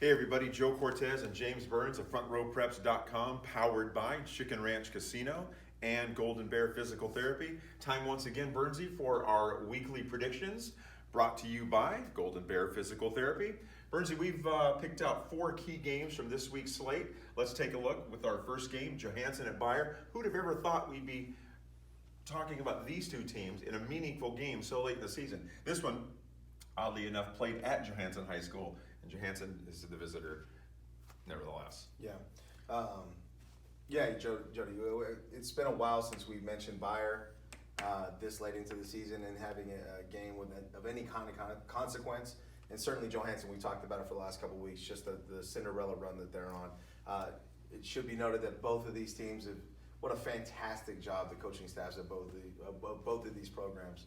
Hey everybody, Joe Cortez and James Burns of FrontRowPreps.com, powered by Chicken Ranch Casino and Golden Bear Physical Therapy. Time once again, Burnsy, for our weekly predictions, brought to you by Golden Bear Physical Therapy. Burnsy, we've picked out 4 key games from this week's slate. Let's take a look with our first game, Hansen at Beyer. Who'd have ever thought we'd be talking about these two teams in a meaningful game so late in the season? This one, oddly enough, played at Hansen High School, and Hansen is the visitor, nevertheless. Yeah. Jody, it's been a while since we mentioned Beyer this late into the season and having a game of any kind of consequence. And certainly Hansen, we talked about it for the last couple of weeks, just the Cinderella run that they're on. It should be noted that both of these teams what a fantastic job the coaching staffs at both of these programs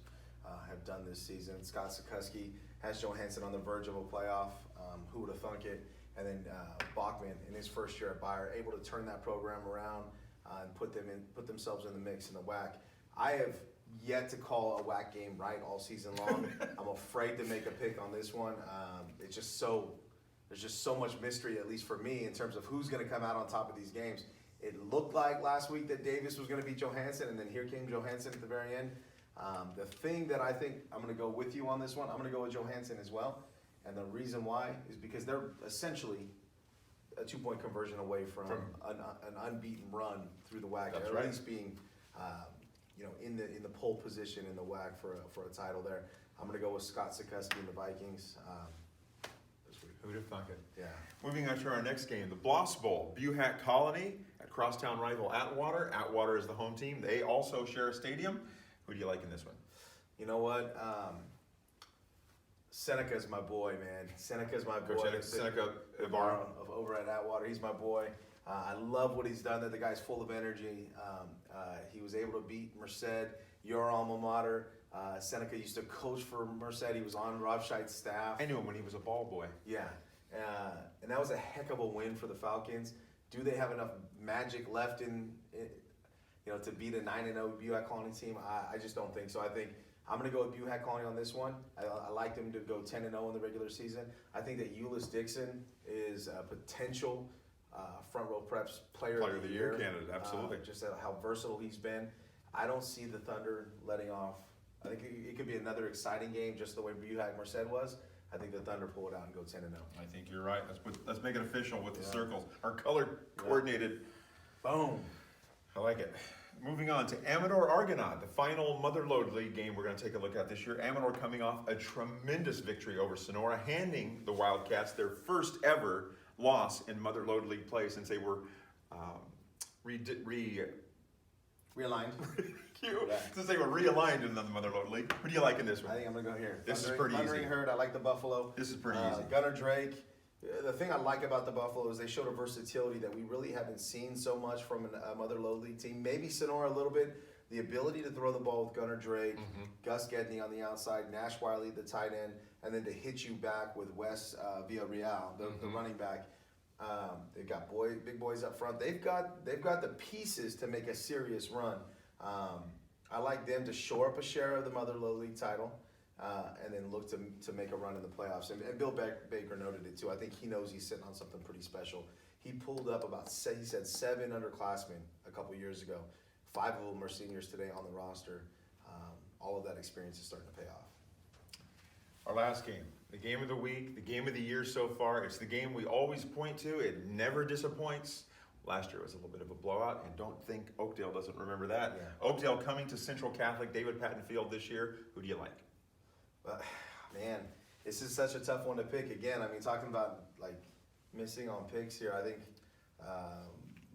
have done this season. Scott Sikorsky has Hansen on the verge of a playoff. Who would have thunk it? And then Bachman in his first year at Beyer, able to turn that program around and put themselves in the mix in the WAC. I have yet to call a WAC game right all season long. I'm afraid to make a pick on this one. There's just so much mystery, at least for me, in terms of who's going to come out on top of these games. It looked like last week that Davis was going to beat Hansen, and then here came Hansen at the very end. The thing that I think I'm going to go with you on this one, I'm going to go with Hansen as well. And the reason why is because they're essentially a 2-point conversion away from an unbeaten run through the WAC. That's or right. At least being, in the pole position in the WAC for a title there. I'm going to go with Scott Sikorsky and the Vikings. Who'd have thunk it? Yeah. Moving on to our next game, the Bloss Bowl, Buhack Colony at crosstown rival Atwater. Atwater is the home team. They also share a stadium. Who do you like in this one? You know what? Seneca's my boy, man. Seneca's my boy. Seneca Ibarra over at Atwater. He's my boy. I love what he's done there. The guy's full of energy. He was able to beat Merced, your alma mater. Seneca used to coach for Merced. He was on Rob Scheidt's staff. I knew him when he was a ball boy. Yeah. And that was a heck of a win for the Falcons. Do they have enough magic left to beat a 9-0 Buhack Colony team? I just don't think so. I think I'm going to go with Buhack Colony on this one. I like them to go 10-0 in the regular season. I think that Ulyss Dixon is a potential Front Row Preps Player of the Year candidate, absolutely. Just how versatile he's been. I don't see the Thunder letting off. I think it could be another exciting game, just the way Buhack Merced was. I think the Thunder pull it out and go 10-0. I think you're right. Let's make it official with the circles. Our color coordinated. Boom. I like it. Moving on to Amador Argonaut, the final Mother Lode League game we're going to take a look at this year. Amador coming off a tremendous victory over Sonora, handing the Wildcats their first ever loss in Mother Lode League play since they were Realigned. Since they were realigned in the Mother Lode League. Who do you like in this one? I think I'm going to go here. This is pretty easy. Thundering Herd, I like the Buffalo. This is pretty easy. Gunnar Drake. The thing I like about the Buffalo is they showed a versatility that we really haven't seen so much from a Mother Lode League team. Maybe Sonora a little bit. The ability to throw the ball with Gunnar Drake, Gus Gedney on the outside, Nash Wiley, the tight end, and then to hit you back with Wes Villarreal, the running back. They've got big boys up front. They've got the pieces to make a serious run. I like them to shore up a share of the Mother Lode League title. And then look to make a run in the playoffs. And Bill Baker noted it too. I think he knows he's sitting on something pretty special. He pulled up he said 7 underclassmen a couple years ago. 5 of them are seniors today on the roster. All of that experience is starting to pay off. Our last game, the game of the week, the game of the year so far. It's the game we always point to. It never disappoints. Last year was a little bit of a blowout, and don't think Oakdale doesn't remember that. Yeah. Oakdale coming to Central Catholic, David Patton Field this year. Who do you like? Man, this is such a tough one to pick. Again, I mean, talking about like missing on picks here, I think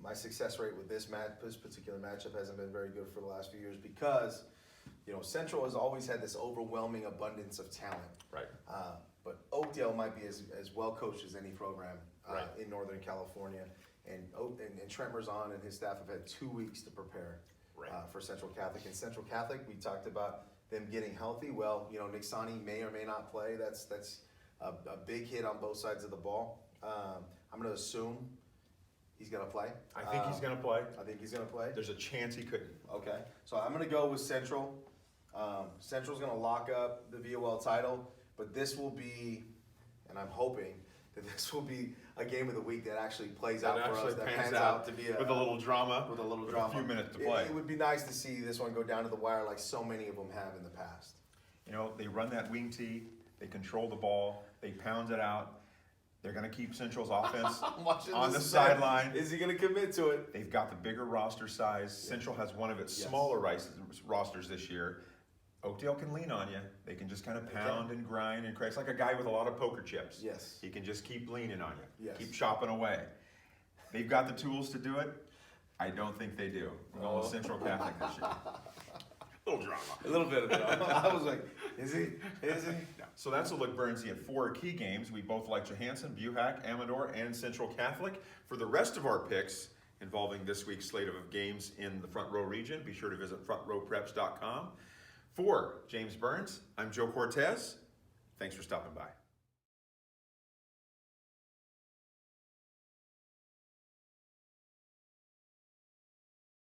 my success rate with this particular matchup hasn't been very good for the last few years because, Central has always had this overwhelming abundance of talent. Right. But Oakdale might be as well coached as any program in Northern California. And Trent Merzon and his staff have had 2 weeks to prepare for Central Catholic. And Central Catholic, we talked about them getting healthy. Well, Nick Sani may or may not play. That's a big hit on both sides of the ball. I'm going to assume he's going to play. I think he's going to play. I think he's going to play. There's a chance he couldn't. Okay. So I'm going to go with Central. Central's going to lock up the VOL title, but this will be, and I'm hoping, that this will be a game of the week that actually plays That out for actually us. That pans pans out out to be with a little drama, with a little with drama. a few minutes to play. It would be nice to see this one go down to the wire like so many of them have in the past. You know, they run that wing tee, they control the ball, they pound it out. They're going to keep Central's offense I'm watching on the this sideline. Is he going to commit to it? They've got the bigger roster size. Central has one of its Yes. smaller rosters this year. Oakdale can lean on you. They can just kind of pound and grind and crack. It's like a guy with a lot of poker chips. Yes. He can just keep leaning on you. Yes. Keep chopping away. They've got the tools to do it. I don't think they do. We're going with Central Catholic this year. A little drama. A little bit of drama. I was like, is he? Is he? No. So that's a look, Bernsey, at 4 key games. We both like Hansen, Buhack, Amador, and Central Catholic. For the rest of our picks involving this week's slate of games in the Front Row region, be sure to visit frontrowpreps.com. For James Burns, I'm Joe Cortez. Thanks for stopping by.